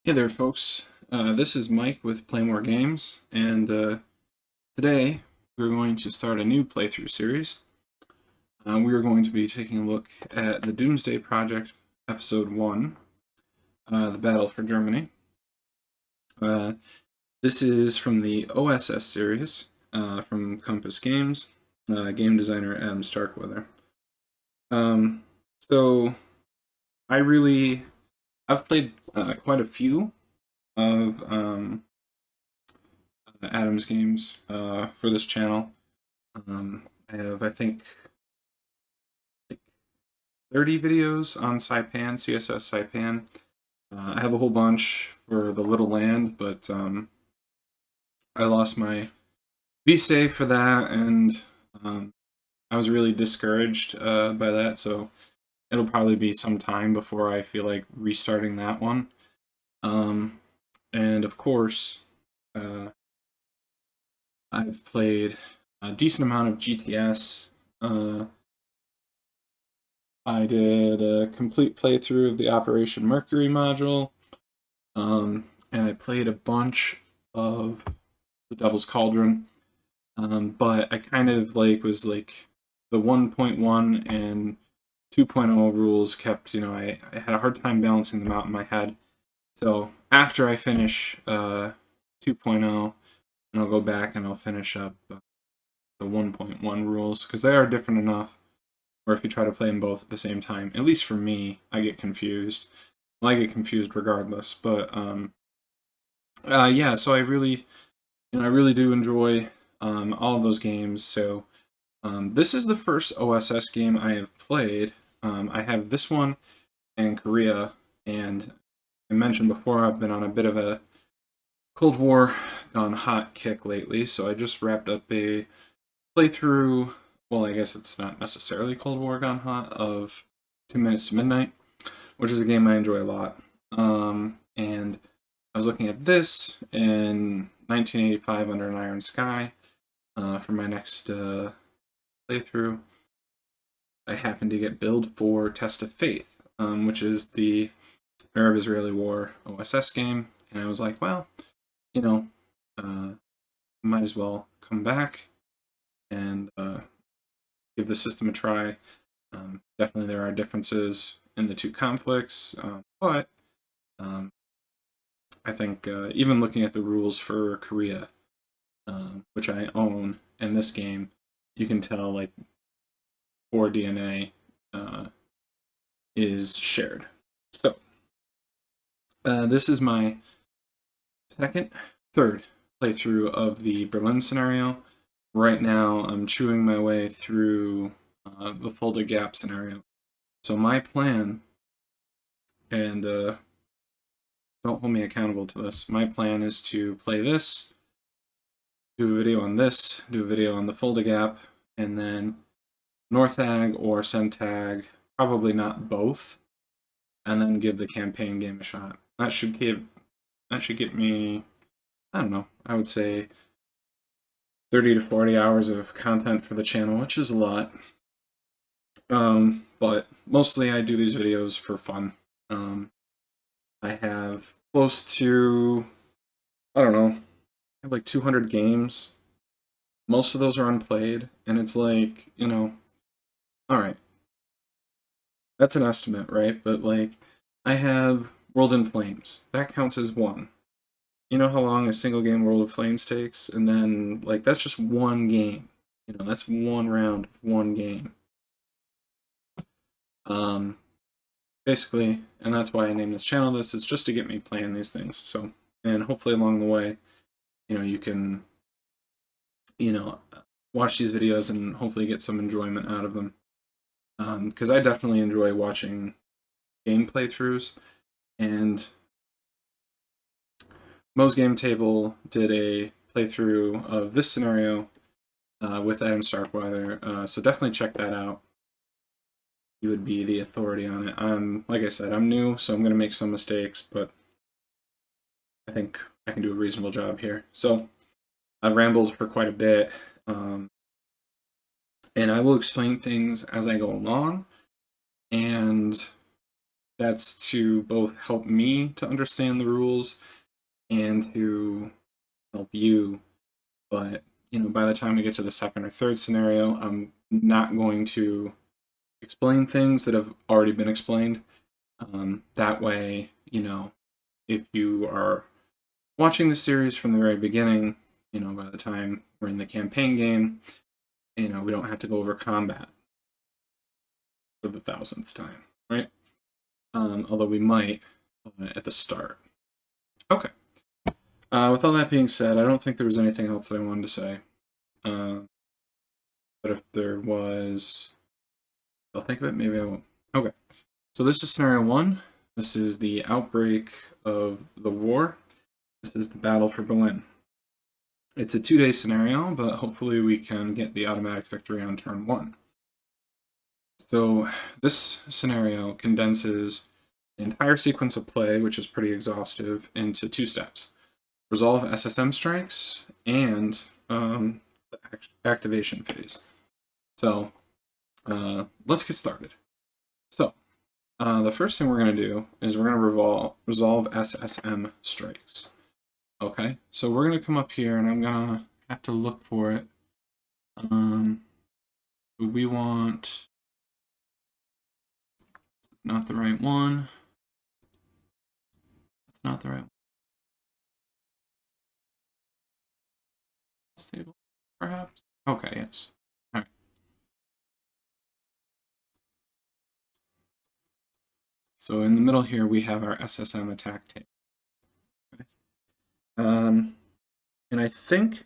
Hey there, folks. This is Mike with Play More Games, and today we're going to start a new playthrough series. We are going to be taking a look at the Doomsday Project, Episode 1, The Battle for Germany. This is from the OSS series from Compass Games, game designer Adam Starkweather. So I've played quite a few of Adam's games for this channel. I have, I think, like 30 videos on Saipan, CSS Saipan. I have a whole bunch for the Little Land, but I lost my V-save for that, and I was really discouraged by that, so it'll probably be some time before I feel like restarting that one. And of course, I've played a decent amount of GTS. I did a complete playthrough of the Operation Mercury module, and I played a bunch of the Devil's Cauldron, but I kind of was the 1.1 and 2.0 rules kept, I had a hard time balancing them out in my head. So after I finish 2.0, and I'll go back and I'll finish up the 1.1 rules, because they are different enough where if you try to play them both at the same time, at least for me, I get confused. Well, I get confused regardless, but yeah, so I really do enjoy all of those games. So this is the first OSS game I have played. I have this one and Korea, and I mentioned before I've been on a bit of a Cold War gone hot kick lately, so I just wrapped up a playthrough. Well, I guess it's not necessarily Cold War gone hot, of 2 Minutes to Midnight, which is a game I enjoy a lot. And I was looking at this in 1985 Under an Iron Sky for my next playthrough. I happened to get billed for Test of Faith, which is the Arab-Israeli War OSS game, and I was like, well, might as well come back and give the system a try. Definitely there are differences in the two conflicts, but I think even looking at the rules for Korea, which I own in this game, you can tell core DNA is shared. So this is my third playthrough of the Berlin scenario. Right now, I'm chewing my way through the Fulda Gap scenario. So my plan, and don't hold me accountable to this, my plan is to play this, do a video on this, do a video on the Fulda Gap, and then Northag or Centag, probably not both, and then give the campaign game a shot. That should get me, I don't know, I would say 30 to 40 hours of content for the channel, which is a lot. But mostly I do these videos for fun. I have close to, I don't know, I have like 200 games. Most of those are unplayed, and it's like, alright. That's an estimate, right? But I have World in Flames. That counts as one. You know how long a single game World of Flames takes? And then, that's just one game. That's one round, one game. Basically, and that's why I named this channel this. It's just to get me playing these things. So, and hopefully along the way, you can, watch these videos and hopefully get some enjoyment out of them. Because I definitely enjoy watching game playthroughs, and Mo's Game Table did a playthrough of this scenario with Adam Starkweather, so definitely check that out. He would be the authority on it. Like I said, I'm new, so I'm going to make some mistakes, but I think I can do a reasonable job here. So I've rambled for quite a bit, and I will explain things as I go along, and that's to both help me to understand the rules and to help you. But, by the time we get to the second or third scenario, I'm not going to explain things that have already been explained. That way, if you are watching the series from the very beginning, by the time we're in the campaign game, we don't have to go over combat for the 1000th time, right? Although we might at the start. Okay. With all that being said, I don't think there was anything else that I wanted to say. But if there was, I'll think of it, maybe I won't. Okay. So this is scenario 1. This is the outbreak of the war. This is the battle for Berlin. It's a 2-day scenario, but hopefully we can get the automatic victory on turn 1. So this scenario condenses the entire sequence of play, which is pretty exhaustive, into 2 steps. Resolve SSM strikes and the activation phase. So let's get started. So the first thing we're going to do is we're going to resolve SSM strikes. Okay, so we're going to come up here and I'm going to have to look for it. We want, not the right one. It's not the right one. Stable, perhaps? Okay, yes. All right. So in the middle here, we have our SSM attack table. Okay. And I think,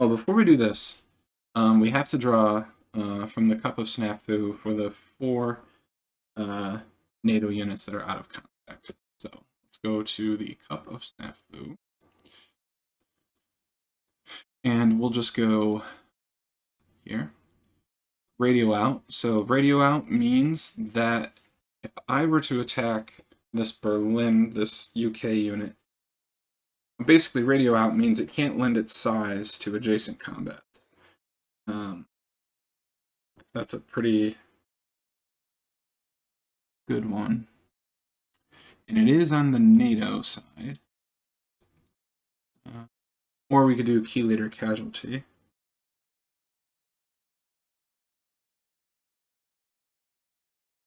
before we do this, we have to draw from the Cup of Snafu for the 4 NATO units that are out of contact. So let's go to the Cup of Snafu. And we'll just go here. Radio out. So radio out means that if I were to attack this Berlin, this UK unit, basically radio out means it can't lend its size to adjacent combat. That's a pretty good one. And it is on the NATO side. Or we could do key leader casualty.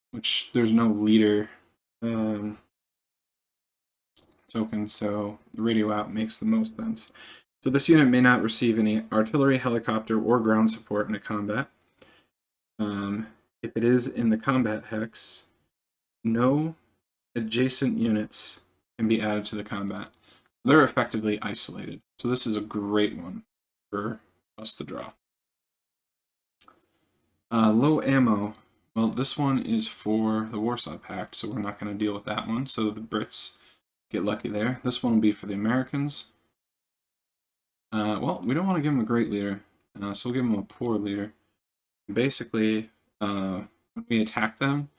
Which there's no leader token, so the radio out makes the most sense. So this unit may not receive any artillery, helicopter, or ground support in a combat. If it is in the combat hex, no adjacent units can be added to the combat. They're effectively isolated. So this is a great one for us to draw. Low ammo. Well, this one is for the Warsaw Pact, so we're not going to deal with that one. So the Brits get lucky there. This one will be for the Americans. Well, we don't want to give them a great leader, so we'll give them a poor leader. Basically, when we attack them,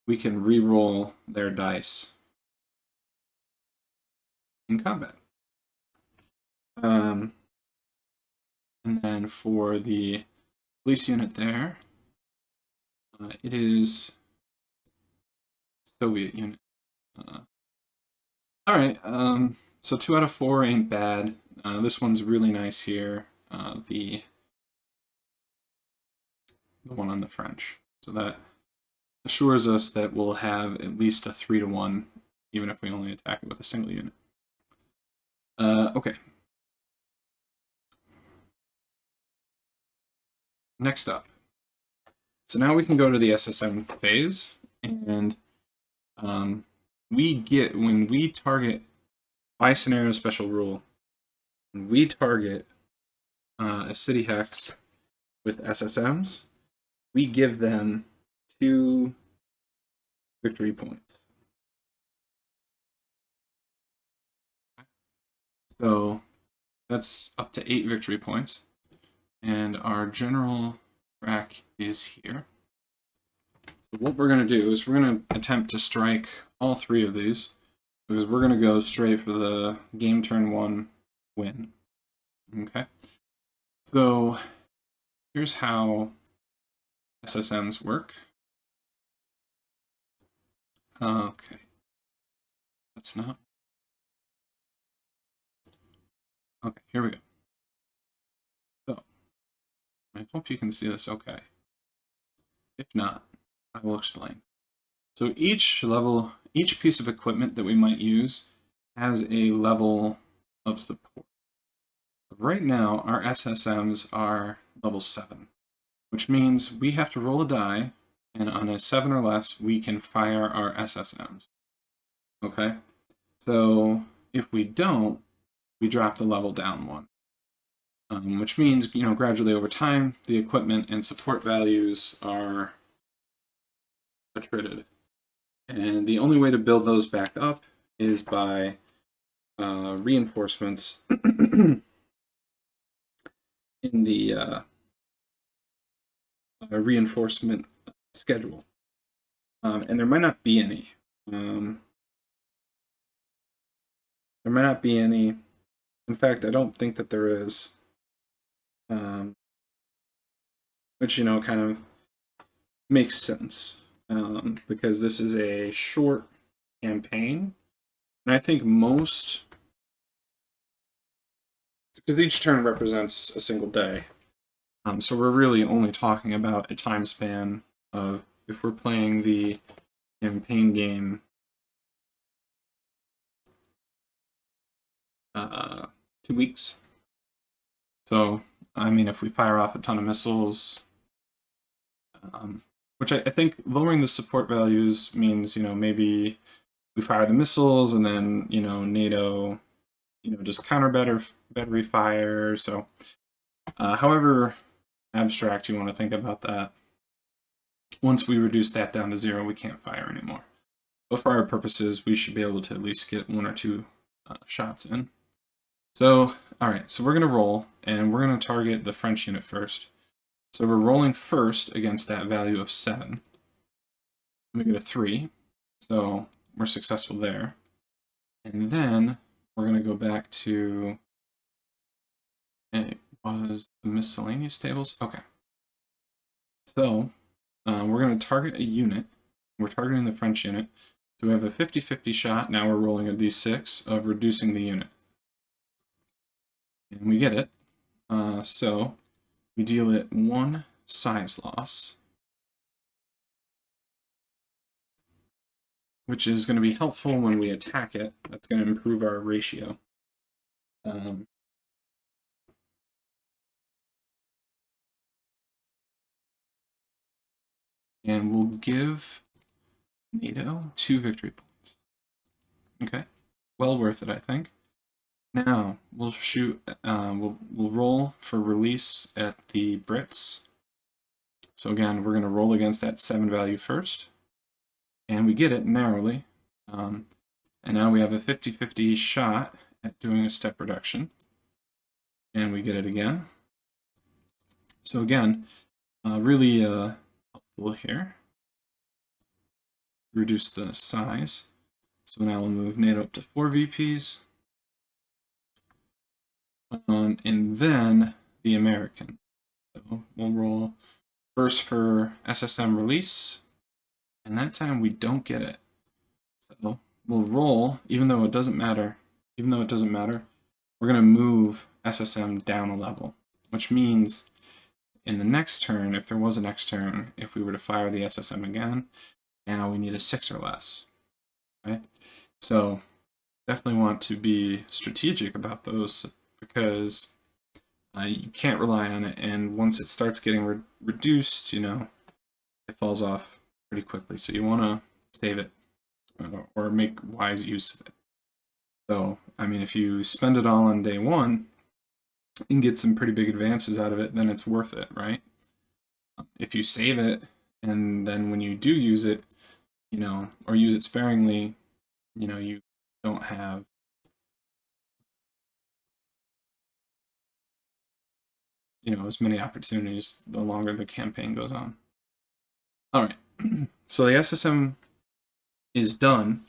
we can re-roll their dice in combat. And then for the police unit there, it is Soviet unit. Alright, so 2 out of 4 ain't bad. This one's really nice here. The one on the French. So that assures us that we'll have at least a 3-to-1, even if we only attack it with a single unit. Okay. Next up. So now we can go to the SSM phase, and when we target, by scenario special rule, when we target a city hex with SSMs, we give them 2 victory points. So that's up to 8 victory points. And our general track is here. So what we're going to do is we're going to attempt to strike all 3 of these, because we're going to go straight for the game turn 1 win. Okay? So here's how SSMs work. Okay. That's not. Okay, here we go. So, I hope you can see this okay. If not, I will explain. So each piece of equipment that we might use has a level of support. Right now, our SSMs are level 7, which means we have to roll a die, and on a 7 or less, we can fire our SSMs. Okay? So if we don't, we drop the level down 1. Which means, gradually over time, the equipment and support values are attrited. And the only way to build those back up is by reinforcements in the reinforcement schedule. And there might not be any. There might not be any. In fact, I don't think that there is. Which, kind of makes sense. Because this is a short campaign. And I think because each turn represents a single day. So we're really only talking about a time span of, if we're playing the campaign game, 2 weeks. So, I mean, if we fire off a ton of missiles, which I think lowering the support values means, maybe we fire the missiles and then, NATO, just counter battery fire. So, however abstract you want to think about that, once we reduce that down to 0, we can't fire anymore. But for our purposes, we should be able to at least get 1 or 2 shots in. So, alright, so we're going to roll, and we're going to target the French unit first. So we're rolling first against that value of 7. We get a 3, so we're successful there. And then we're going to go back to, it was the miscellaneous tables? Okay. So we're going to target a unit. We're targeting the French unit. So we have a 50-50 shot. Now we're rolling a d6 of reducing the unit. And we get it. So we deal it 1 size loss, which is going to be helpful when we attack it. That's going to improve our ratio. And we'll give NATO 2 victory points. Okay, well worth it, I think. Now we'll shoot. We'll roll for release at the Brits. So again, we're going to roll against that 7 value first, and we get it narrowly. And now we have a 50-50 shot at doing a step reduction, and we get it again. So again, really helpful here. Reduce the size. So now we'll move NATO up to 4 VPs. And then the American. So we'll roll first for SSM release, and that time we don't get it. So we'll roll, even though it doesn't matter, we're going to move SSM down a level, which means in the next turn, if there was a next turn, if we were to fire the SSM again, now we need a 6 or less. Right? So definitely want to be strategic about those, because you can't rely on it, and once it starts getting reduced, it falls off pretty quickly. So you want to save it or make wise use of it. So, I mean, if you spend it all on day 1 and get some pretty big advances out of it, then it's worth it, right? If you save it, and then when you do use it, or use it sparingly, you don't have as many opportunities the longer the campaign goes on. All right, so the SSM is done.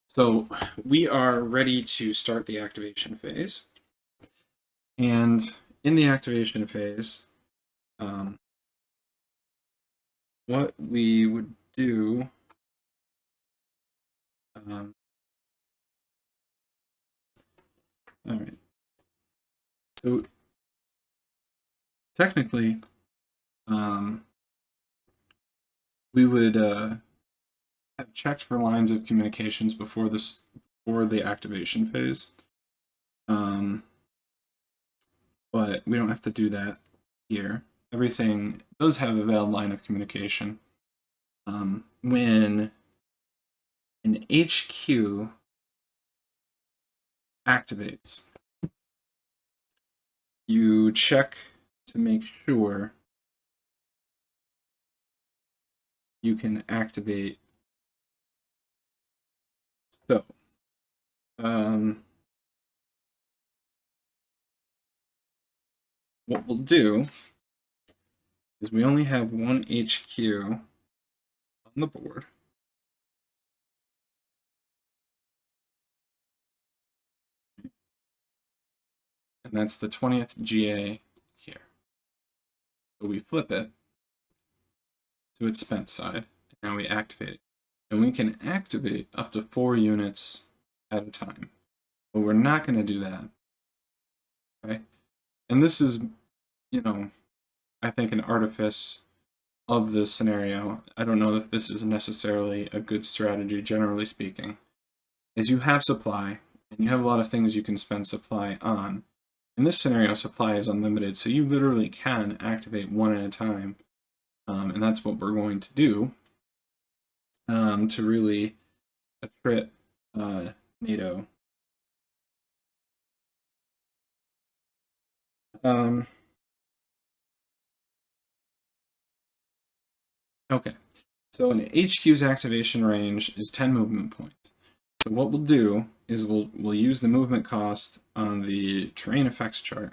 So we are ready to start the activation phase. And in the activation phase, what we would do All right. So technically, we would have checked for lines of communications before the activation phase. But we don't have to do that here. Everything does have a valid line of communication. When an HQ activates, you check to make sure you can activate. So, what we'll do is we only have one HQ on the board. And that's the 20th GA here. So we flip it to its spent side, and now we activate it. And we can activate up to 4 units at a time. But we're not going to do that. Okay? And this is, I think an artifice of this scenario. I don't know if this is necessarily a good strategy, generally speaking. Is you have supply, and you have a lot of things you can spend supply on. In this scenario, supply is unlimited, so you literally can activate one at a time. And that's what we're going to do to really attrit NATO. Okay, so an HQ's activation range is 10 movement points. So what we'll do is we'll use the movement cost on the terrain effects chart.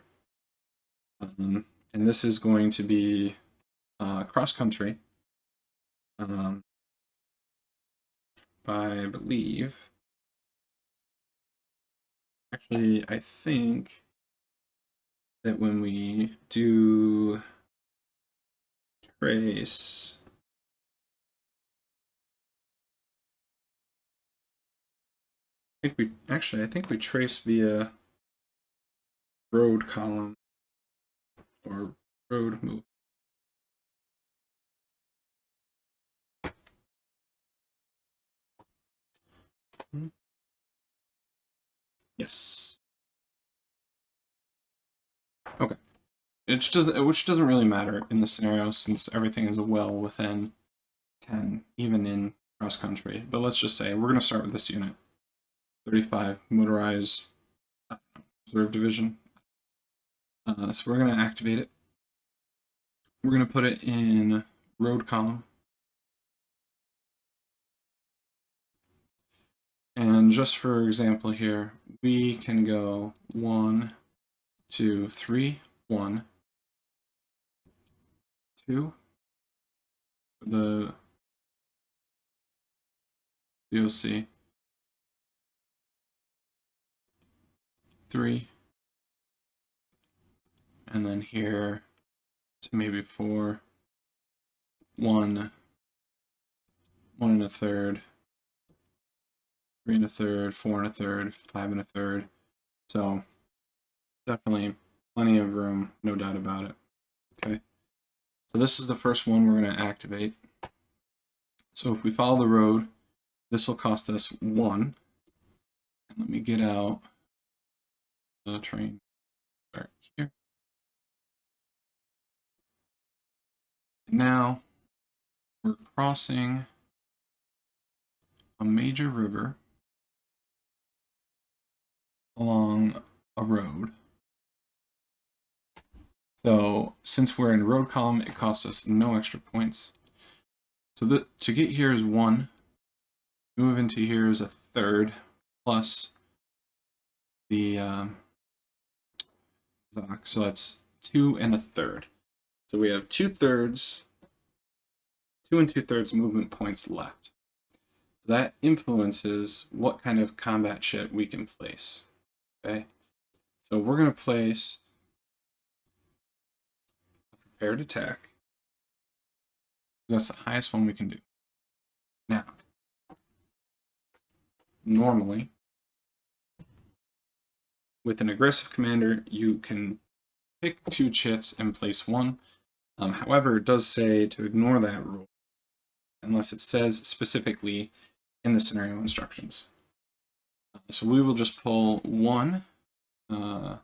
And this is going to be cross country. I believe. Actually, I think that when we do trace, I think we trace via road column or road move. Yes. Okay. Which doesn't really matter in this scenario since everything is well within 10, even in cross country. But let's just say we're going to start with this unit. 35 motorized reserve division. So we're going to activate it. We're going to put it in road column. And just for example here, we can go 1, 2, 3, 1, 2. The DOC. 3. And then here to maybe 4. 1, 1 and a third. 3 and a third, 4 and a third, 5 and a third. So definitely plenty of room, no doubt about it. Okay. So this is the first one we're going to activate. So if we follow the road, this will cost us 1. And let me get out the train right here. Now we're crossing a major river along a road. So since we're in road column, it costs us no extra points. So to get here is 1. Move into here is a third plus the Zoc. So that's 2 and a third. So we have 2/3, 2 and 2/3 movement points left. So that influences what kind of combat shit we can place. Okay, so we're going to place a prepared attack. That's the highest one we can do. Now, normally. With an aggressive commander, you can pick 2 chits and place 1. However, it does say to ignore that rule, unless it says specifically in the scenario instructions. So we will just pull 1 in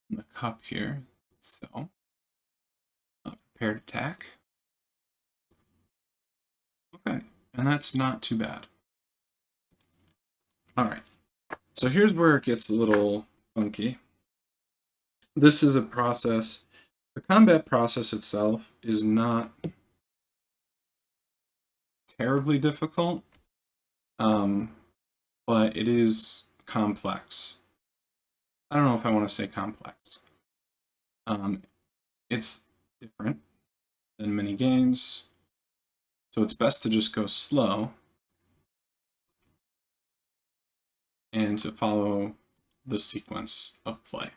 the cup here. So, prepared attack. Okay, and that's not too bad. Alright, so here's where it gets a little funky. This is a process. The combat process itself is not terribly difficult, but it is complex. I don't know if I want to say complex. It's different than many games, so it's best to just go slow and to follow the sequence of play.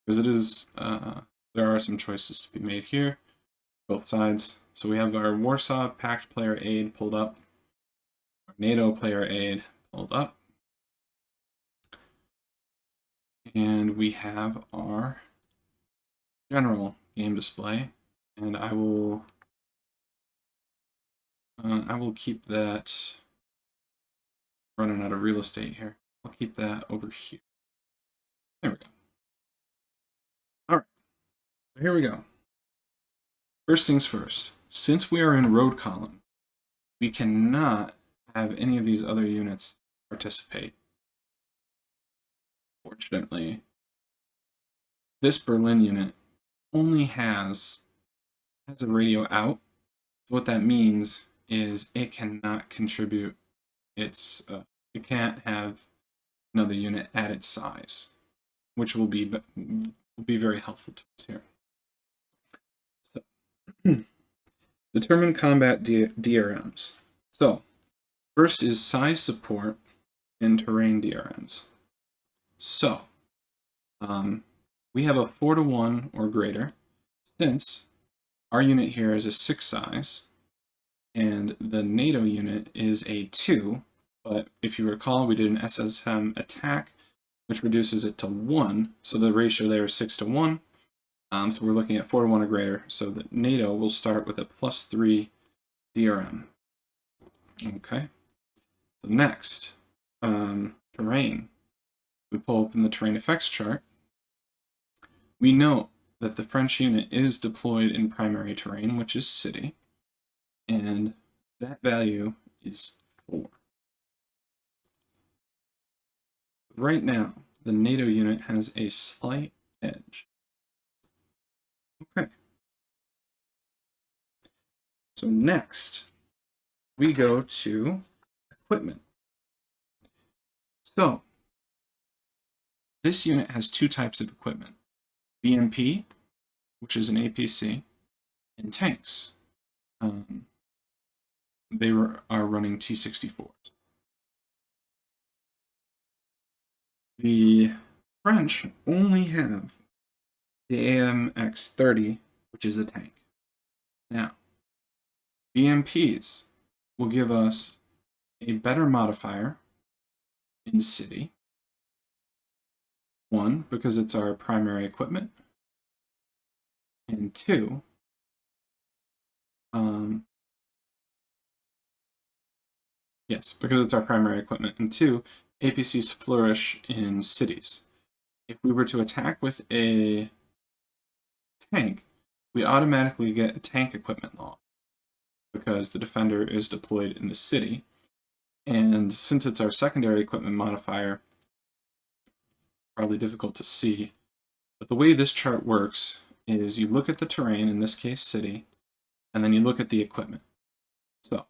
Because it is, there are some choices to be made here, both sides. So we have our Warsaw Pact player aid pulled up, our NATO player aid pulled up, and we have our general game display, and I will keep that, running out of real estate here. I'll keep that over here. There we go. All right, so here we go. First things first, since we are in road column, we cannot have any of these other units participate. Fortunately, this Berlin unit only has a radio out. So what that means is it cannot contribute its, it can't have another unit at its size, which will be very helpful to us here. So, determine combat DRMs. So, first is size support and terrain DRMs. So, we have a 4-to-1 or greater, since our unit here is a 6 size, and the NATO unit is a 2, but if you recall, we did an SSM attack, which reduces it to 1, so the ratio there is 6-to-1. So we're looking at 4-to-1 or greater, so that NATO will start with a +3 DRM. Okay, so next, terrain. We pull open the terrain effects chart. We note that the French unit is deployed in primary terrain, which is city, and that value is 4. Right now, the NATO unit has a slight edge. Okay. So next, we go to equipment. So, this unit has 2 types of equipment. BMP, which is an APC, and tanks. They are running T-64s. The French only have the AMX-30, which is a tank. Now, BMPs will give us a better modifier in city. 1, because it's our primary equipment, and 2, yes, because it's our primary equipment, and 2, APCs flourish in cities. If we were to attack with a tank, we automatically get a tank equipment law, because the defender is deployed in the city, and since it's our secondary equipment modifier, probably difficult to see, but the way this chart works is you look at the terrain, in this case city, and then you look at the equipment. So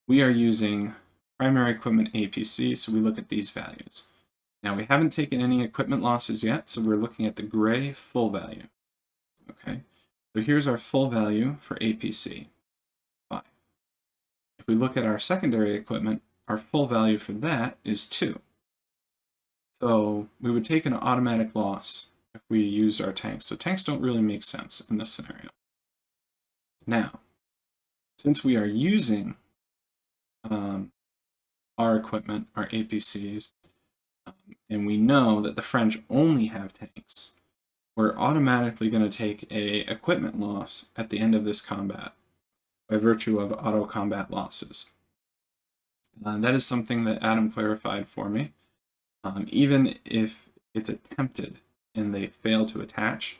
we are using primary equipment APC, so we look at these values. Now we haven't taken any equipment losses yet, so we're looking at the gray full value. Okay, so here's our full value for APC, 5. If we look at our secondary equipment, our full value for that is 2. So we would take an automatic loss if we used our tanks. So tanks don't really make sense in this scenario. Now, since we are using our equipment, our APCs, and we know that the French only have tanks, we're automatically going to take a equipment loss at the end of this combat by virtue of auto combat losses. That is something that Adam clarified for me. Even if it's attempted and they fail to attach,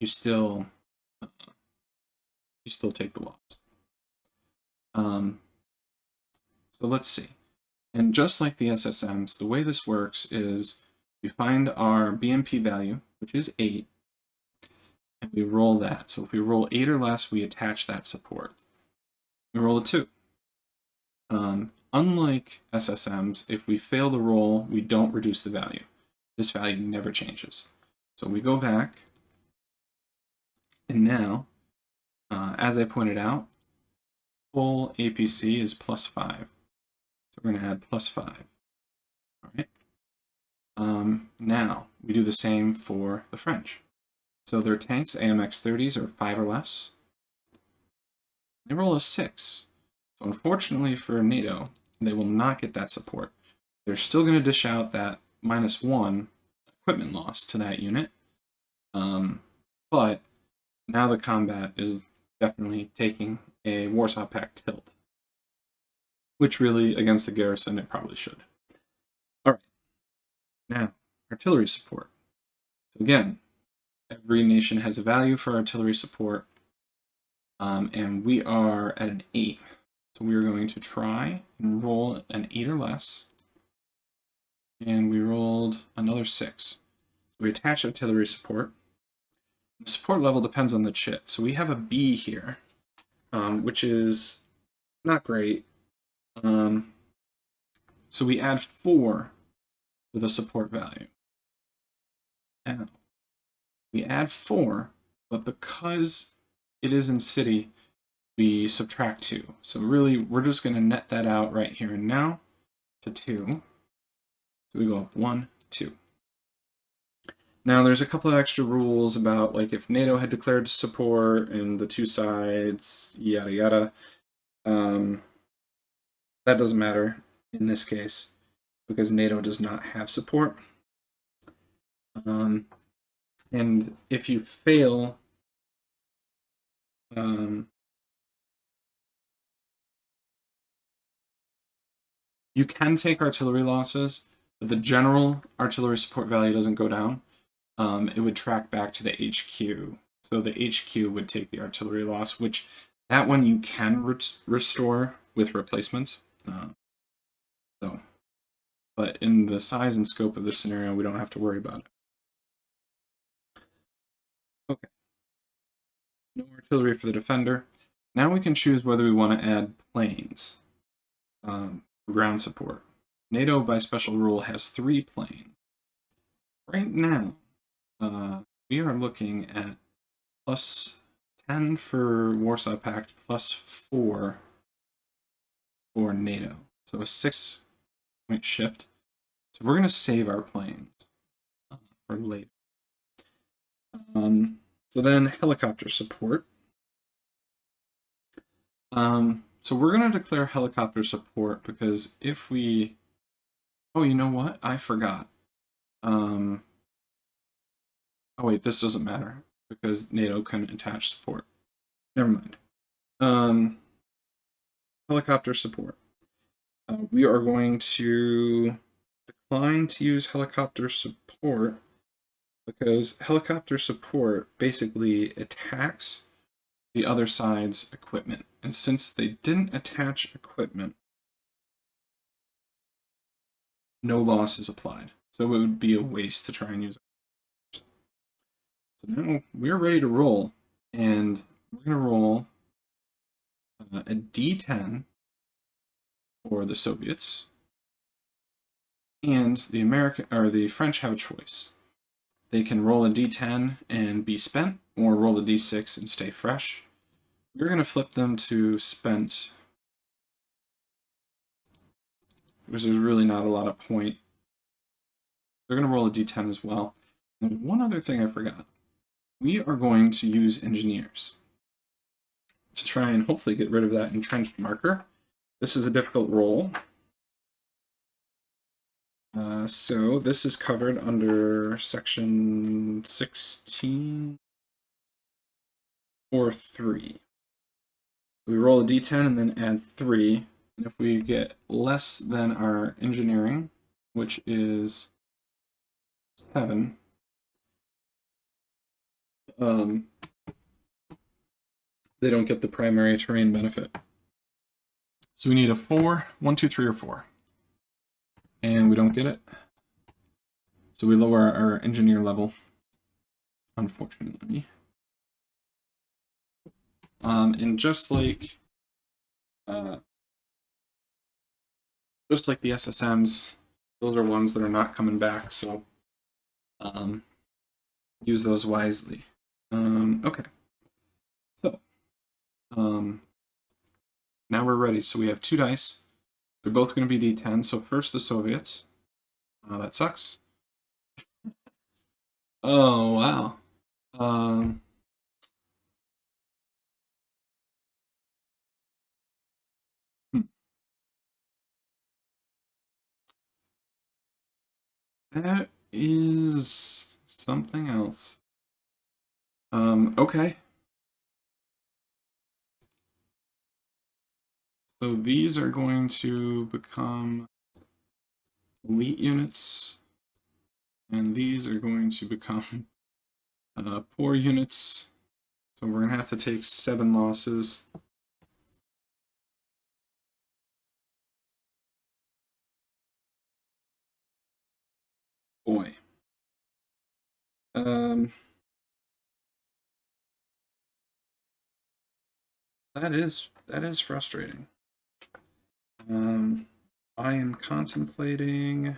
you still take the loss. So let's see. And just like the SSMs, the way this works is we find our BMP value, which is 8, and we roll that. So if we roll 8 or less, we attach that support. We roll a 2. Unlike SSMs, if we fail the roll, we don't reduce the value. This value never changes. So we go back, and now, as I pointed out, full APC is +5. So we're going to add +5. All right. Now, we do the same for the French. So their tanks, AMX 30s, are 5 or less. They roll a 6. So unfortunately for NATO, they will not get that support. They're still going to dish out that -1 equipment loss to that unit. But now the combat is definitely taking a Warsaw Pact tilt, which really, against the garrison, it probably should. All right. Now, artillery support. So again, every nation has a value for artillery support, and we are at an 8. So we are going to try and roll an 8 or less, and we rolled another 6. So we attach artillery support. The support level depends on the chit. So we have a B here, which is not great. So we add 4 to the support value. Now, we add 4, but because it is in city, we subtract 2. So really, we're just going to net that out right here and now to 2. So we go up 1, 2. Now, there's a couple of extra rules about, like, if NATO had declared support and the two sides, yada yada. That doesn't matter in this case because NATO does not have support. And if you fail, you can take artillery losses, but the general artillery support value doesn't go down. It would track back to the HQ. So the HQ would take the artillery loss, which that one you can restore with replacements. But in the size and scope of this scenario, we don't have to worry about it. Okay. No artillery for the defender. Now we can choose whether we want to add planes for ground support. NATO, by special rule, has 3 planes. Right now, we are looking at +10 for Warsaw Pact, +4 for NATO. So a 6-point shift. So we're going to save our planes for later. So then helicopter support. So we're going to declare helicopter support because if we... Oh, you know what? I forgot. Oh wait, this doesn't matter because NATO couldn't attach support. Never mind. Helicopter support. We are going to decline to use helicopter support because helicopter support basically attacks the other side's equipment. And since they didn't attach equipment, no loss is applied. So it would be a waste to try and use it. So now we're ready to roll. And we're going to roll a D10 for the Soviets. And the French have a choice. They can roll a D10 and be spent, or roll a D6 and stay fresh. We're going to flip them to spent, because there's really not a lot of point. They're going to roll a D10 as well. And one other thing I forgot. We are going to use engineers to try and hopefully get rid of that entrenched marker This is a difficult roll. So this is covered under section 16 or 3. We roll a d10 and then add 3. And if we get less than our engineering, which is 7, they don't get the primary terrain benefit. So we need a 4, 1, 2, 3, or 4. And we don't get it. So we lower our engineer level, unfortunately. And just like the SSMs, those are ones that are not coming back, so use those wisely. Okay. So now we're ready. So we have 2 dice. They're both going to be d10. So first the Soviets. That sucks. Oh, wow. That is something else. Okay. So these are going to become elite units, and these are going to become poor units. So we're going to have to take 7 losses. Boy. That is frustrating. I am contemplating.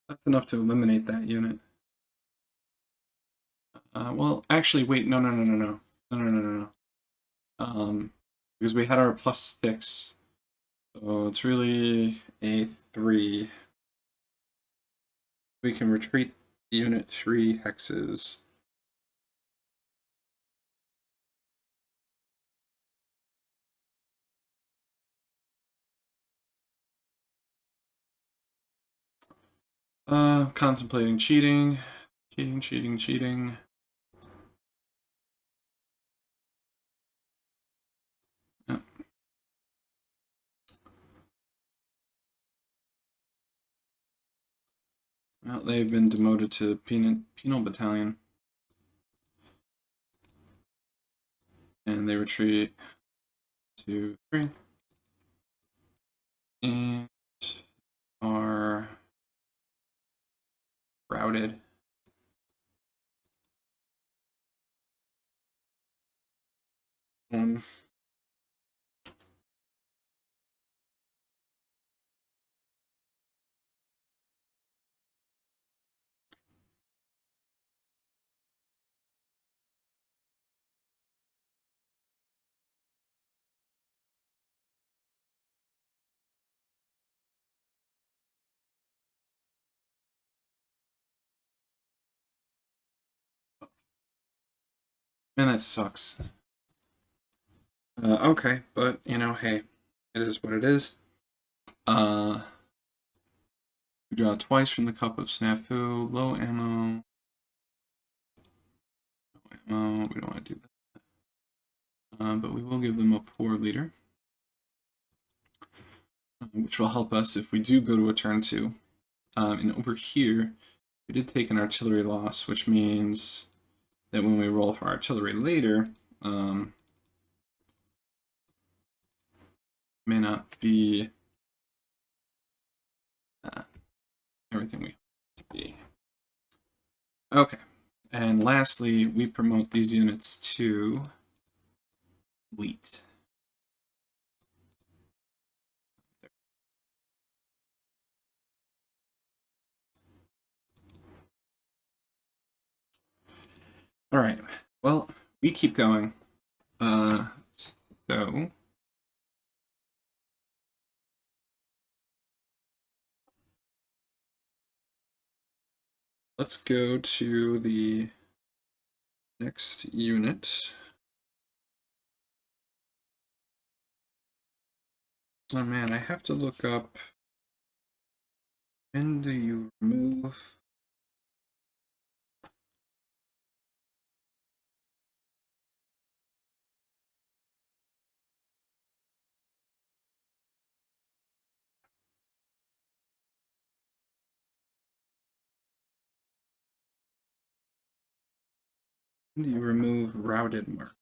That's enough to eliminate that unit. Well, actually, wait, no. Because we had our +6, so it's really a 3. We can retreat unit 3 hexes. Contemplating cheating. Cheating. Yeah. Well, they've been demoted to penal battalion. And they retreat 2, 3. And are routed. Man, that sucks. Okay, but you know, hey, it is what it is. We draw twice from the cup of snafu. Low ammo. We don't want to do that. But we will give them a poor leader, which will help us if we do go to a turn 2. And over here, we did take an artillery loss, which means that when we roll for artillery later, may not be everything we want to be. Okay, and lastly, we promote these units to elite. All right, well, we keep going. So let's go to the next unit. Oh man, I have to look up, when do you remove? When do you remove routed mark?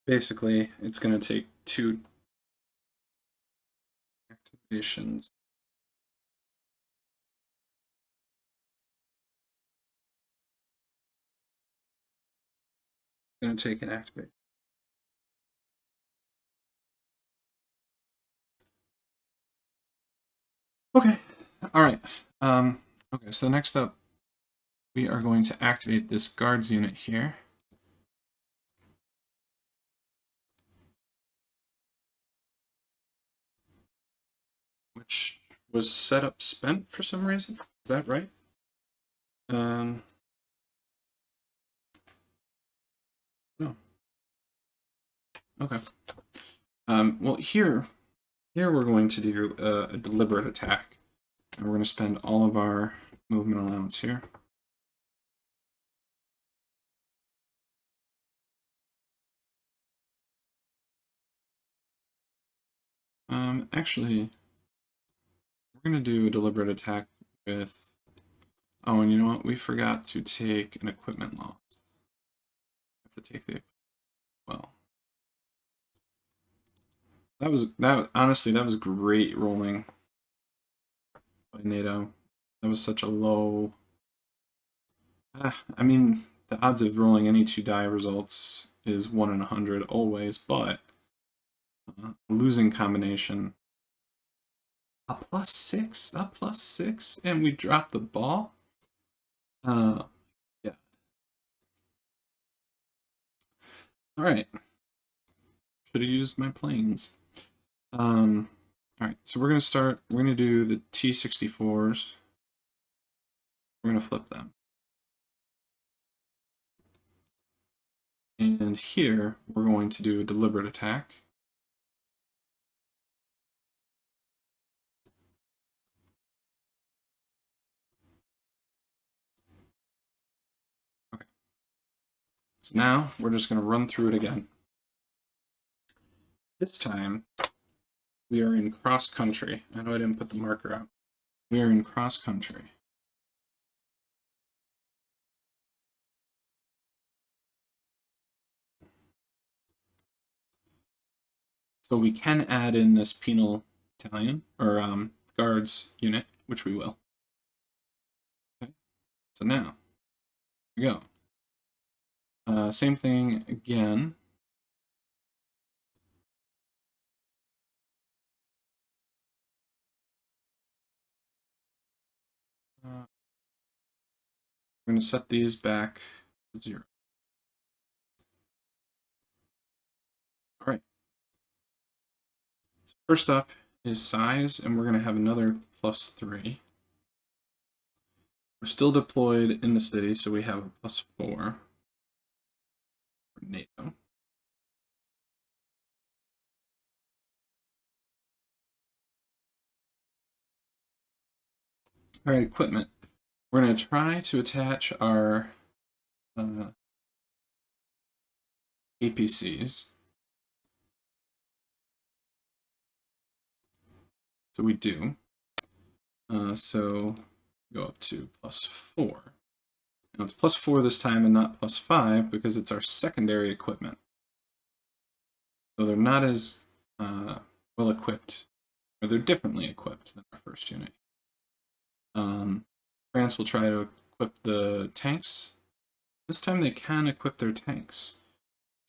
Basically, it's going to take 2 activations. It's going to take an activate. Okay, all right. Okay, so next up, we are going to activate this guards unit here. Which was set up spent for some reason. Is that right? No. Okay. Well, here we're going to do a deliberate attack. And we're going to spend all of our movement allowance here. Actually, we're going to do a deliberate attack with... Oh, and you know what? We forgot to take an equipment loss. We have to take the... Well... honestly, that was great rolling by NATO. That was such a low... I mean, the odds of rolling any 2 die results is 1 in 100 always, but losing combination. A +6, and we dropped the ball? Yeah. Alright. Should have used my planes. Alright, so we're going to do the T-64s. We're going to flip them. And here, we're going to do a deliberate attack. Okay. So now, we're just going to run through it again. This time, we are in cross-country. I know I didn't put the marker out. We are in cross-country. So we can add in this penal battalion, or guards unit, which we will. Okay. So now, here we go. Same thing again. We're going to set these back to 0. All right. So first up is size, and we're going to have another +3. We're still deployed in the city, so we have a +4 for NATO. All right, equipment. We're going to try to attach our APCs. So we do. So go up to +4. Now it's +4 this time and not +5 because it's our secondary equipment. So they're not as well equipped, or they're differently equipped than our first unit. France will try to equip the tanks. This time they can equip their tanks.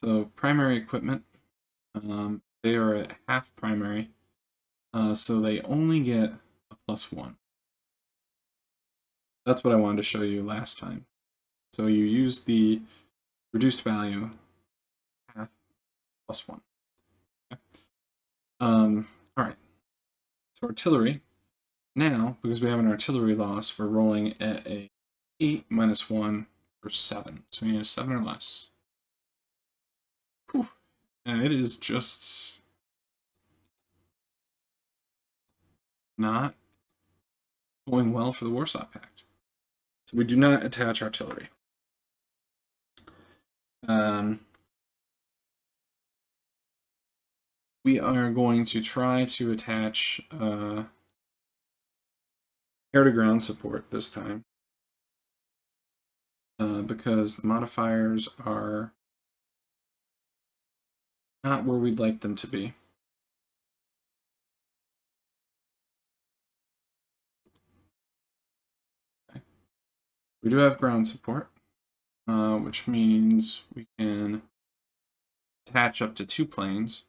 So primary equipment, they are at half primary, so they only get a +1. That's what I wanted to show you last time. So you use the reduced value, half plus 1. Okay. All right. So artillery. Now, because we have an artillery loss, we're rolling at a 8 minus 1 for 7. So we need a 7 or less. Whew. And it is just not going well for the Warsaw Pact. So we do not attach artillery. We are going to try to attach air-to-ground support this time. Because the modifiers are not where we'd like them to be. Okay. We do have ground support, which means we can attach up to 2 planes.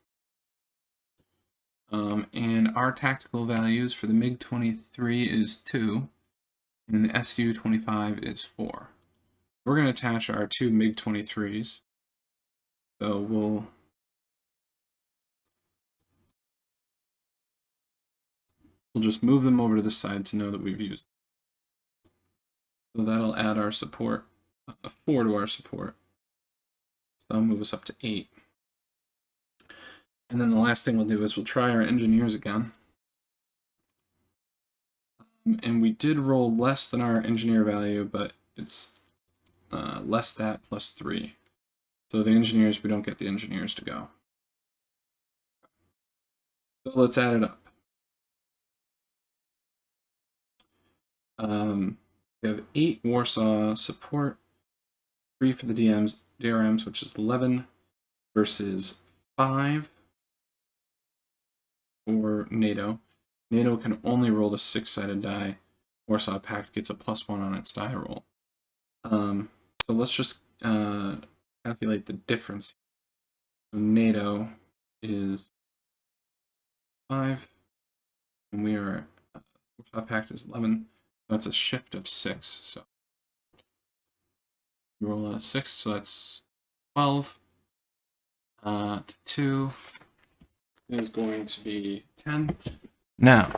And our tactical values for the MiG-23 is 2, and the Su-25 is 4. We're going to attach our 2 MiG-23s. So we'll just move them over to the side to know that we've used them. So that'll add our support, 4 to our support. So that'll move us up to 8. And then the last thing we'll do is we'll try our engineers again. And we did roll less than our engineer value, but it's less that plus 3. So the engineers, we don't get the engineers to go. So let's add it up. We have 8 Warsaw support, 3 for the DRMs, which is 11, versus 5 for NATO. NATO can only roll the 6-sided die. Warsaw Pact gets a +1 on its die roll. So let's just calculate the difference. So NATO is 5, and we are Warsaw Pact is 11. That's a shift of 6. So we roll a 6, so that's 12. 2 is going to be 10. Now,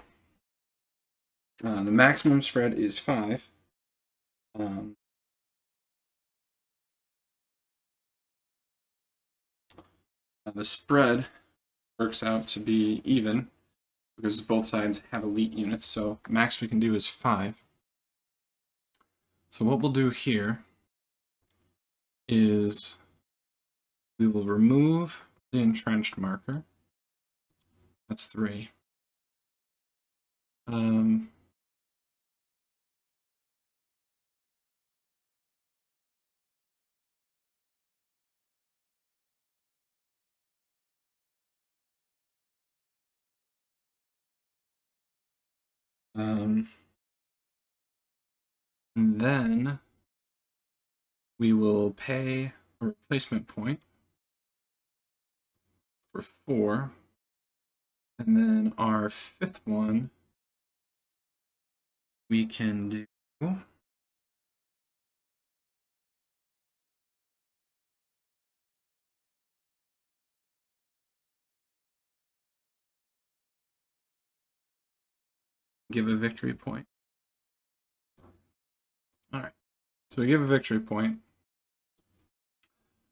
the maximum spread is 5. The spread works out to be even because both sides have elite units, so max we can do is 5. So what we'll do here is we will remove the entrenched marker. That's 3. And then we will pay a replacement point for 4. And then our 5th one we can do give a victory point. All right, so we give a victory point.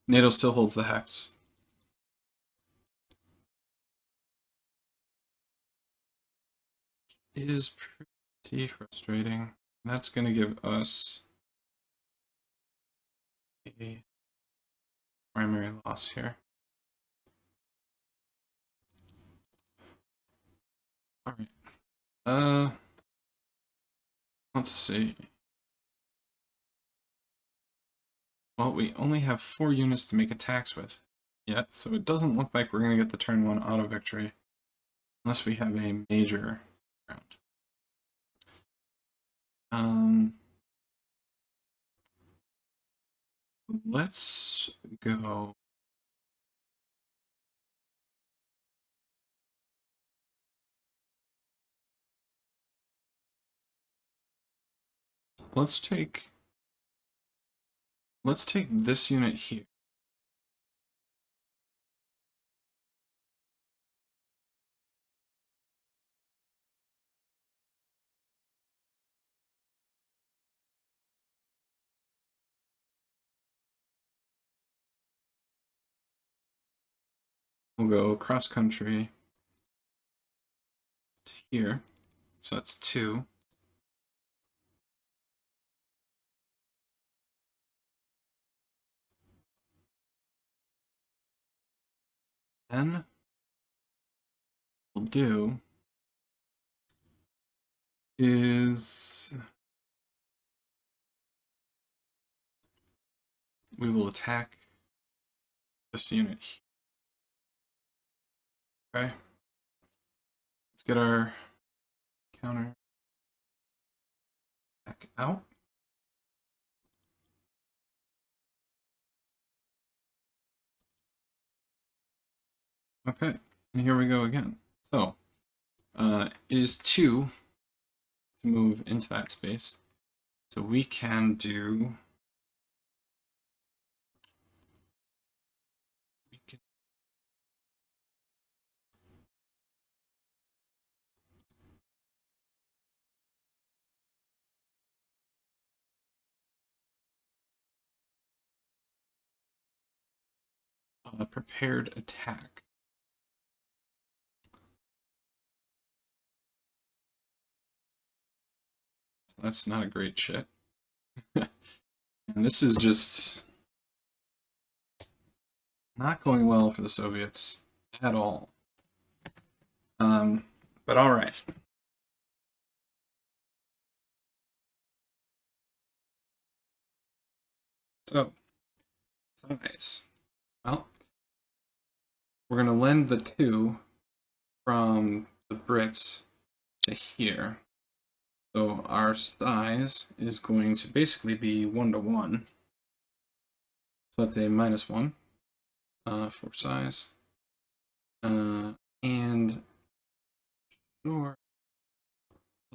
NATO still holds the hex. It is pretty frustrating. That's going to give us a primary loss here. All right. Let's see. Well, we only have 4 units to make attacks with yet, so it doesn't look like we're going to get the turn 1 auto victory unless we have a major round. Let's go. Let's take let's take this unit here. We'll go cross country to here. So that's 2. Then we'll do is we will attack this unit here. Okay. Let's get our counter back out. Okay, and here we go again. So it is 2 to move into that space. So we can do. Prepared attack. So that's not a great shit. And this is just not going well for the Soviets at all. But all right. So, size. Well, we're going to lend the 2 from the Brits to here. So our size is going to basically be 1 to 1. So that's a -1 for size. And sure,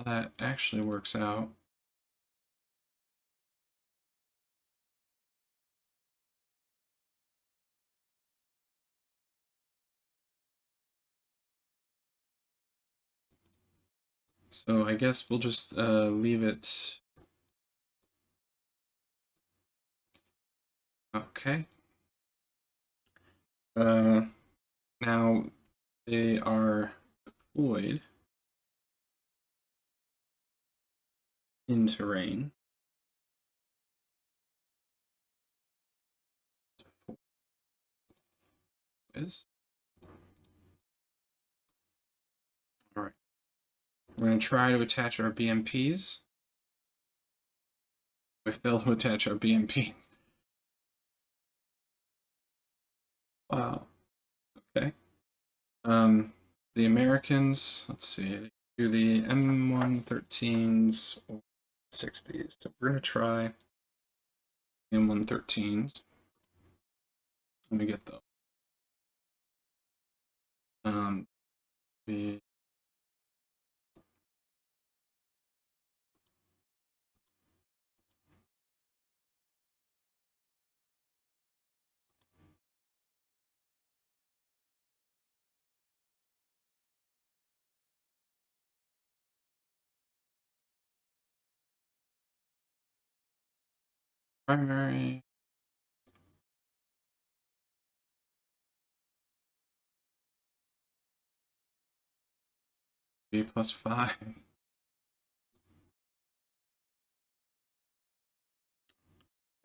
that actually works out. So I guess we'll just leave it. Okay. Now they are deployed in terrain. All right. We're going to try to attach our BMPs. We failed to attach our BMPs. Wow. Okay. The Americans, let's see, they do the M113s or 60s. So we're going to try M113s. Let me get those. The primary B+5.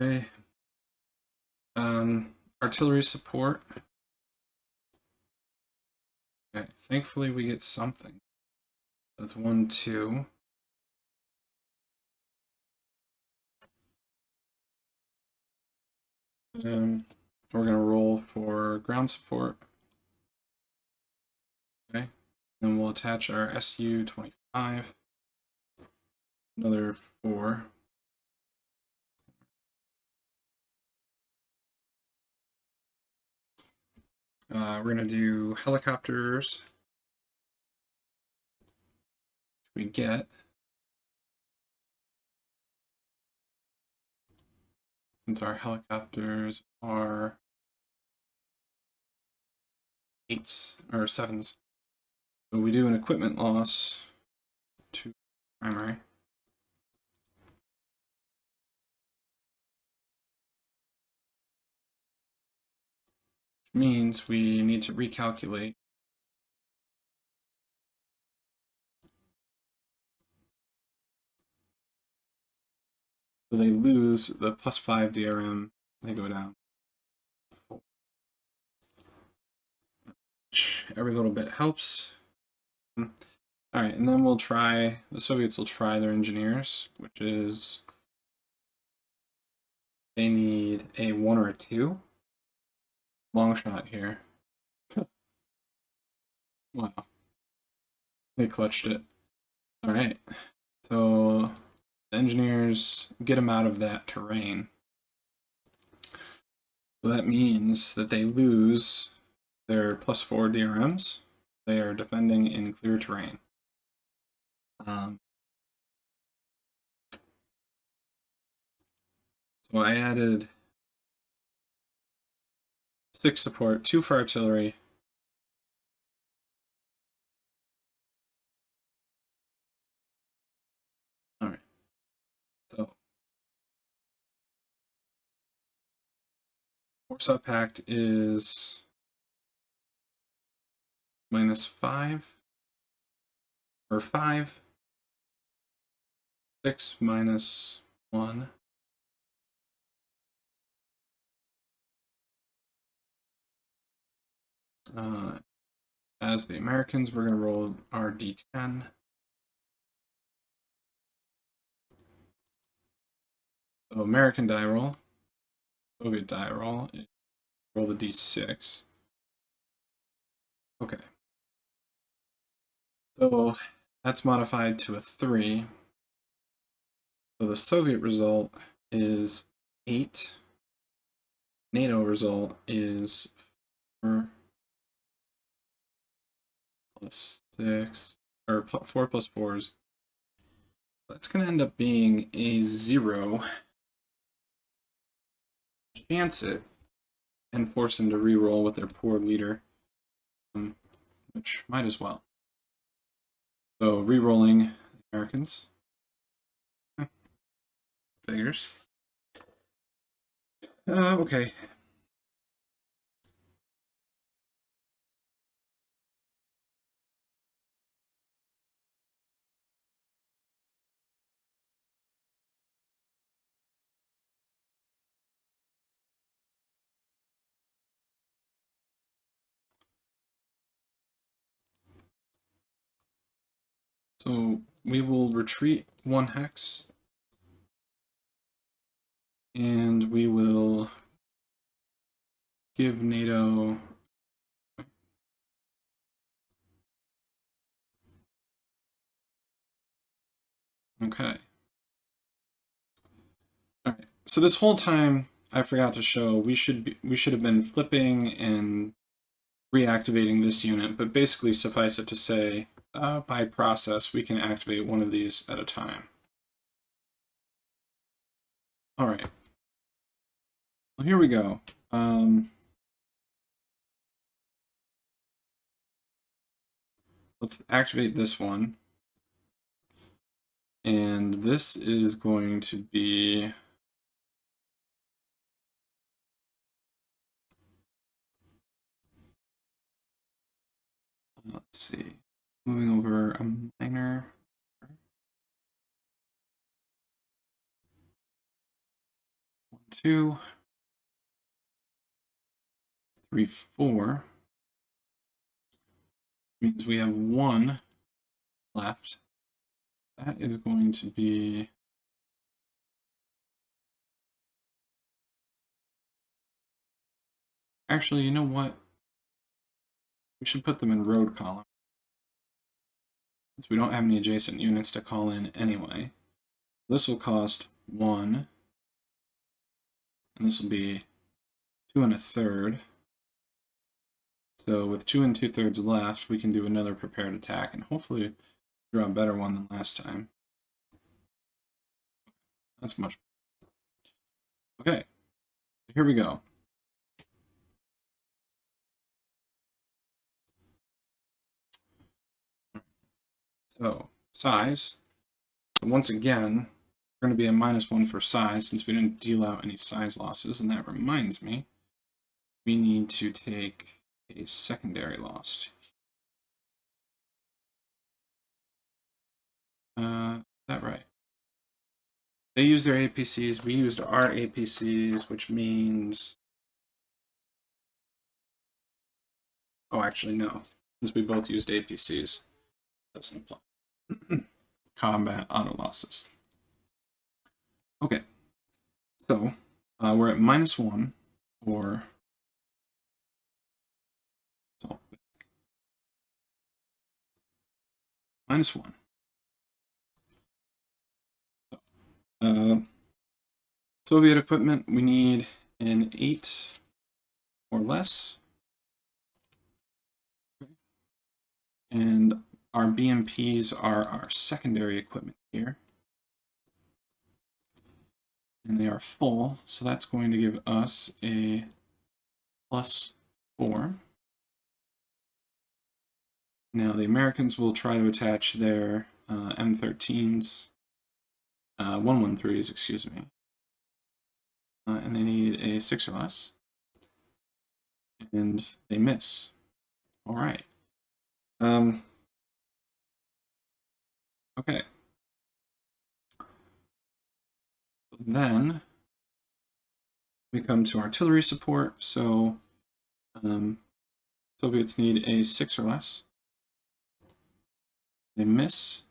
Okay. Artillery support. Okay, thankfully we get something. That's 1, 2. We're gonna roll for ground support. Okay. Then we'll attach our SU-25. Another 4. We're gonna do helicopters. We get since our helicopters are 8s or 7s. So we do an equipment loss to primary. Which means we need to recalculate so they lose the +5 DRM, they go down. Every little bit helps. Alright, and then we'll try, the Soviets will try their engineers, which is they need a 1 or a 2. Long shot here. Wow. They clutched it. Alright, so the engineers get them out of that terrain. So that means that they lose their +4 DRMs. They are defending in clear terrain. So I added 6 support, 2 for artillery. Alright. So Warsaw Pact is -5 or 5. 6 minus 1. As the Americans, we're going to roll our D10. So American die roll, Soviet die roll, roll the D6. Okay. So that's modified to a 3. So the Soviet result is 8. NATO result is 4 plus 6, or 4 plus 4 is. That's going to end up being a 0. Chance it and force them to re-roll with their poor leader, which might as well. So re-rolling the Americans. Figures. Okay. So we will retreat 1 hex, and we will give NATO okay. All right. So this whole time I forgot to show we should have been flipping and reactivating this unit, but basically suffice it to say by process we can activate one of these at a time. All right. Well, here we go. Let's activate this one. And this is going to be let's see, moving over a minor. 1, 2, 3, 4. Means we have 1 left. That is going to be actually, you know what? We should put them in road column. Since we don't have any adjacent units to call in anyway. This will cost 1. And this will be 2 1/3. So with 2 2/3 left, we can do another prepared attack and hopefully draw a better one than last time. That's much. Okay, Here we go. So, size. So once again, we're going to be a -1 for size since we didn't deal out any size losses. And that reminds me, we need to take a secondary loss. Is that right? They used their APCs, we used our APCs, which means... Oh, actually, no. Since we both used APCs, doesn't apply. Combat auto losses. Okay, so we're at -1 for -1. Soviet equipment, we need an 8 or less. And our BMPs are our secondary equipment here. And they are full, so that's going to give us a +4. Now the Americans will try to attach their M13s, 113s, excuse me. And they need a 6 or less. And they miss. All right. Okay. Then we come to artillery support. So Soviets need a 6 or less. They miss.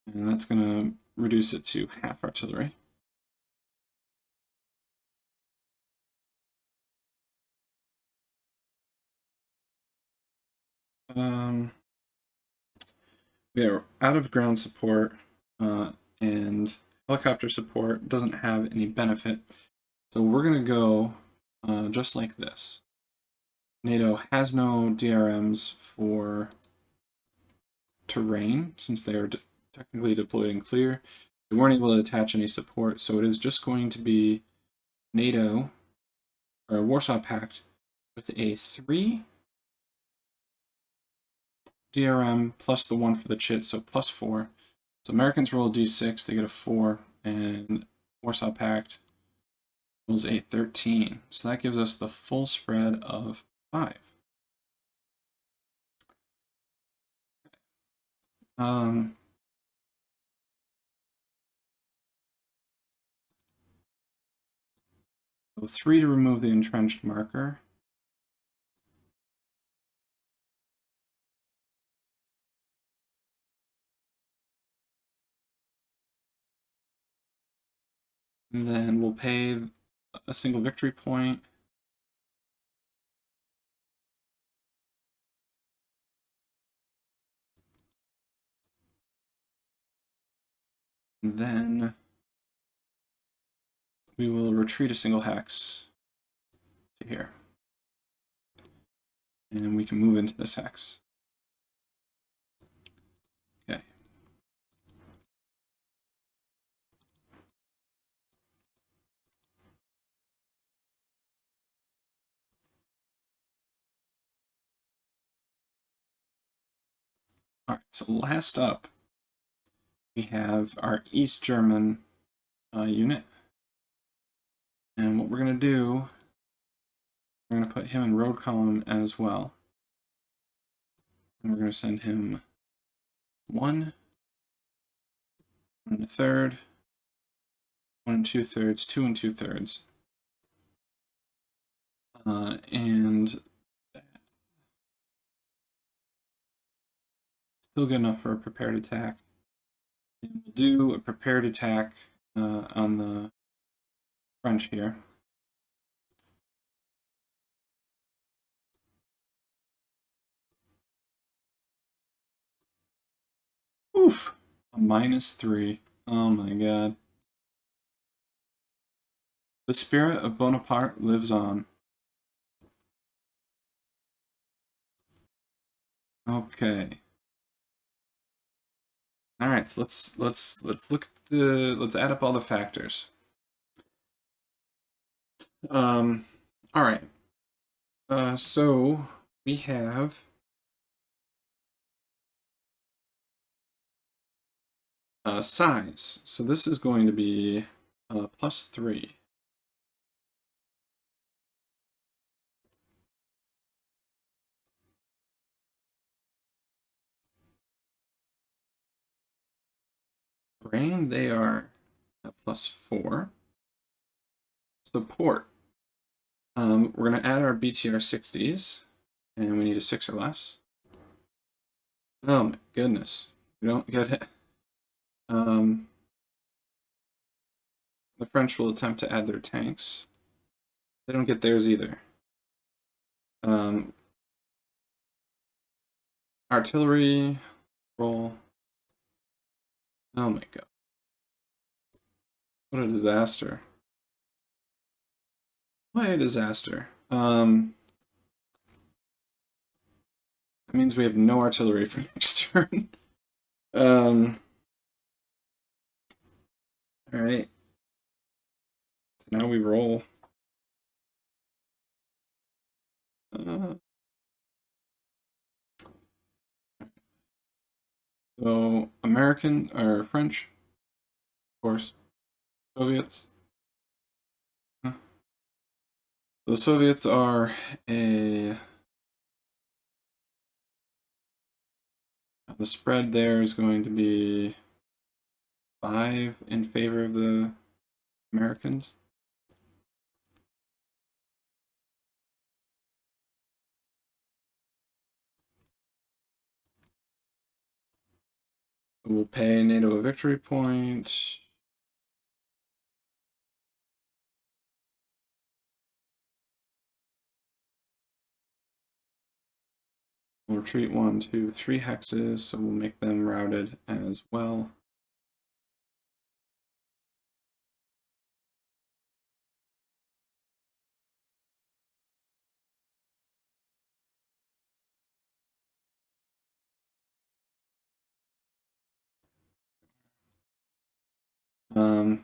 And that's going to reduce it to half artillery. We are out of ground support, and helicopter support doesn't have any benefit. So we're going to go just like this. NATO has no DRMs for terrain, since they are technically deployed in clear. They weren't able to attach any support, so it is just going to be NATO, or Warsaw Pact, with a 3 DRM plus the 1 for the chit, so +4. So Americans roll a d6, they get a 4, and Warsaw Pact rolls a 13. So that gives us the full spread of 5. So 3 to remove the entrenched marker. And then we'll pay a single victory point. And then we will retreat a single hex to here. And we can move into this hex. Okay. All right, so last up, we have our East German unit. And what we're going to do, we're going to put him in road column as well. And we're going to send him 1 1/3, 1 2/3, 2 2/3. And still good enough for a prepared attack. And we'll do a prepared attack on the French here. Oof! A -3. Oh my god. The spirit of Bonaparte lives on. Okay. All right, so let's look at let's add up all the factors. All right. So we have size. So this is going to be +3. Brain, they are at +4. Support. We're going to add our BTR 60s, and we need a 6 or less. Oh my goodness. We don't get it. The French will attempt to add their tanks. They don't get theirs either. Artillery roll. Oh my god. What a disaster. What a disaster. That means we have no artillery for next turn. Alright. So now we roll. So American or French, of course. Soviets. The Soviets are the spread there is going to be 5 in favor of the Americans. We'll pay NATO a victory point. We'll retreat 1, 2, 3 hexes, so we'll make them routed as well.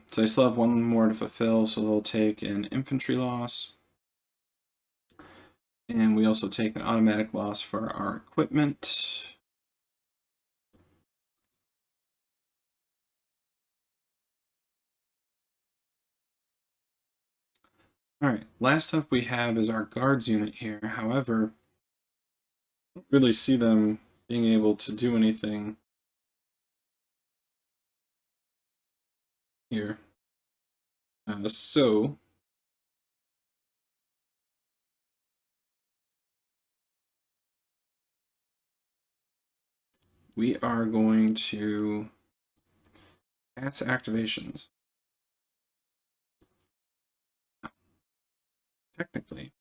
So they still have 1 more to fulfill, so they'll take an infantry loss. And we also take an automatic loss for our equipment. Alright, last up we have is our guards unit here. However, I don't really see them being able to do anything here. So we are going to pass activations. Technically,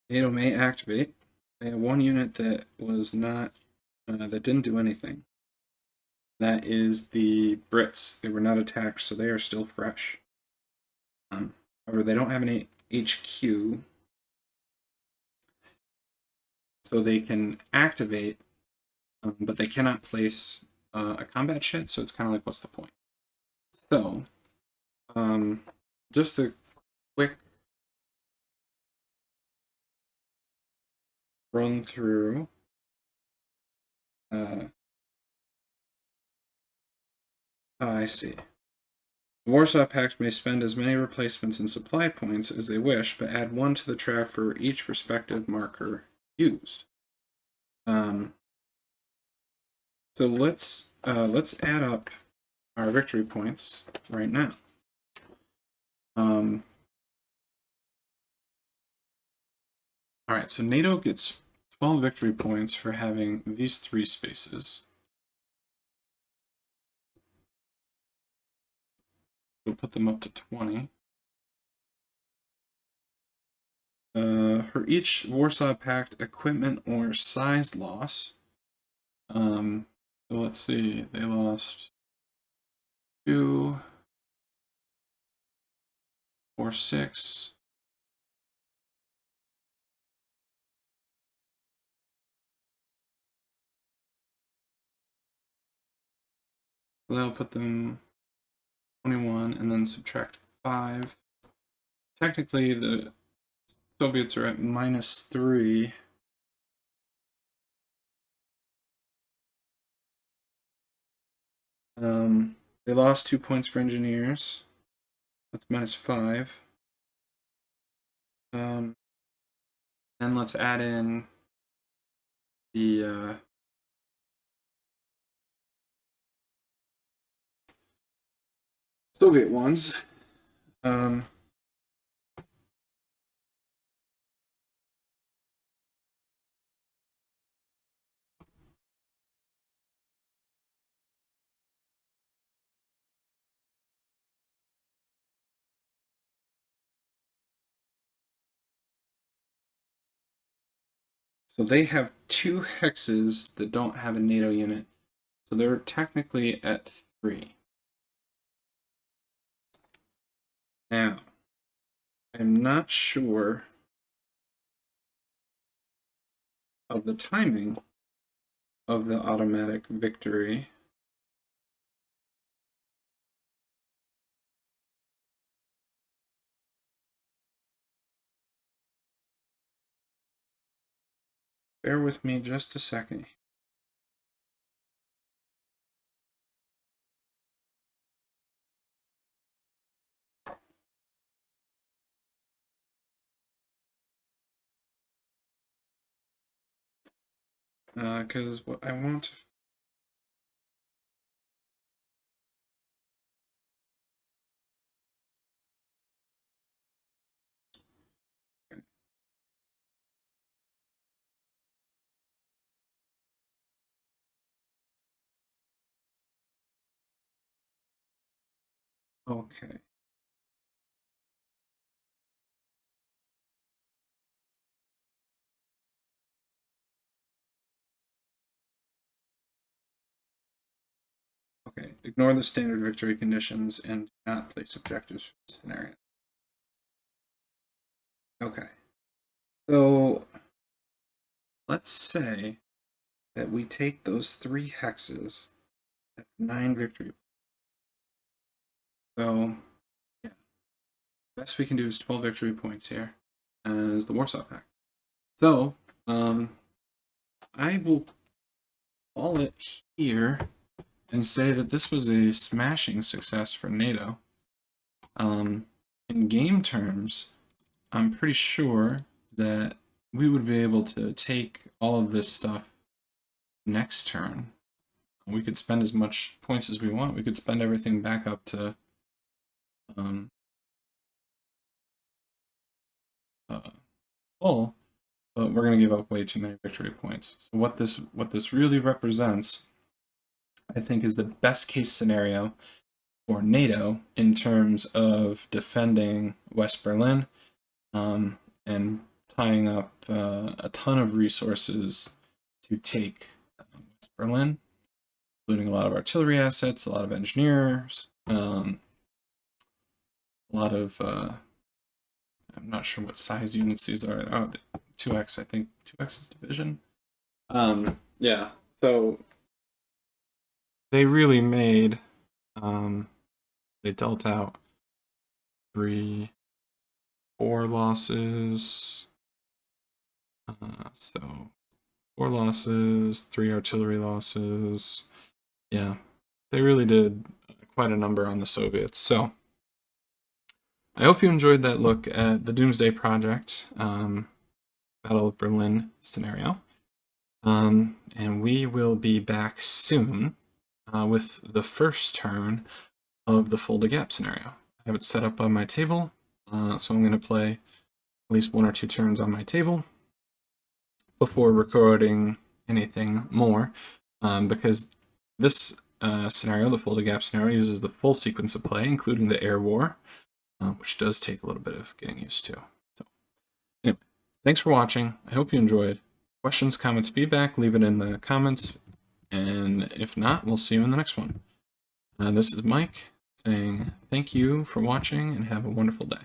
NATO may activate. They have 1 unit that was not, that didn't do anything. That is the Brits. They were not attacked, so they are still fresh. However, they don't have any HQ, so they can activate, but they cannot place a combat shit, so it's kind of like, what's the point? So, just a quick run through. I see. The Warsaw Pact may spend as many replacements and supply points as they wish, but add 1 to the track for each respective marker used. So let's add up our victory points right now. All right, so NATO gets 12 victory points for having these 3 spaces. We'll put them up to 20. For each Warsaw Pact equipment or size loss, so let's see, they lost 2, 4, 6. So that'll put them 21 and then subtract 5. technically the Soviets are at -3. They lost 2 points for engineers. That's -5. And let's add in the Soviet ones. So they have 2 hexes that don't have a NATO unit. So they're technically at 3. Now, I'm not sure of the timing of the automatic victory. Bear with me just a second. Because what I want to... Okay. Okay, ignore the standard victory conditions and do not place objectives for this scenario. Okay. So let's say that we take those 3 hexes at 9 victory. So, yeah. Best we can do is 12 victory points here as the Warsaw Pact. So, I will call it here and say that this was a smashing success for NATO. In game terms, I'm pretty sure that we would be able to take all of this stuff next turn. We could spend as much points as we want. We could spend everything back up to full, but we're going to give up way too many victory points. So what this really represents, I think, is the best case scenario for NATO in terms of defending West Berlin and tying up a ton of resources to take West Berlin, including a lot of artillery assets, a lot of engineers, a lot of I'm not sure what size units these are. Oh, 2x, I think 2x is division. Yeah, so they really made they dealt out 3, 4 losses. So 4 losses, 3 artillery losses. Yeah, they really did quite a number on the Soviets. So I hope you enjoyed that look at the Doomsday Project, Battle of Berlin scenario. And we will be back soon with the first turn of the Fold a Gap scenario. I have it set up on my table, so I'm going to play at least 1 or 2 turns on my table before recording anything more, because this scenario, the Fold a Gap scenario, uses the full sequence of play, including the air war, which does take a little bit of getting used to. So, anyway, thanks for watching. I hope you enjoyed. Questions, comments, feedback, leave it in the comments. And if not, we'll see you in the next one. This is Mike saying thank you for watching and have a wonderful day.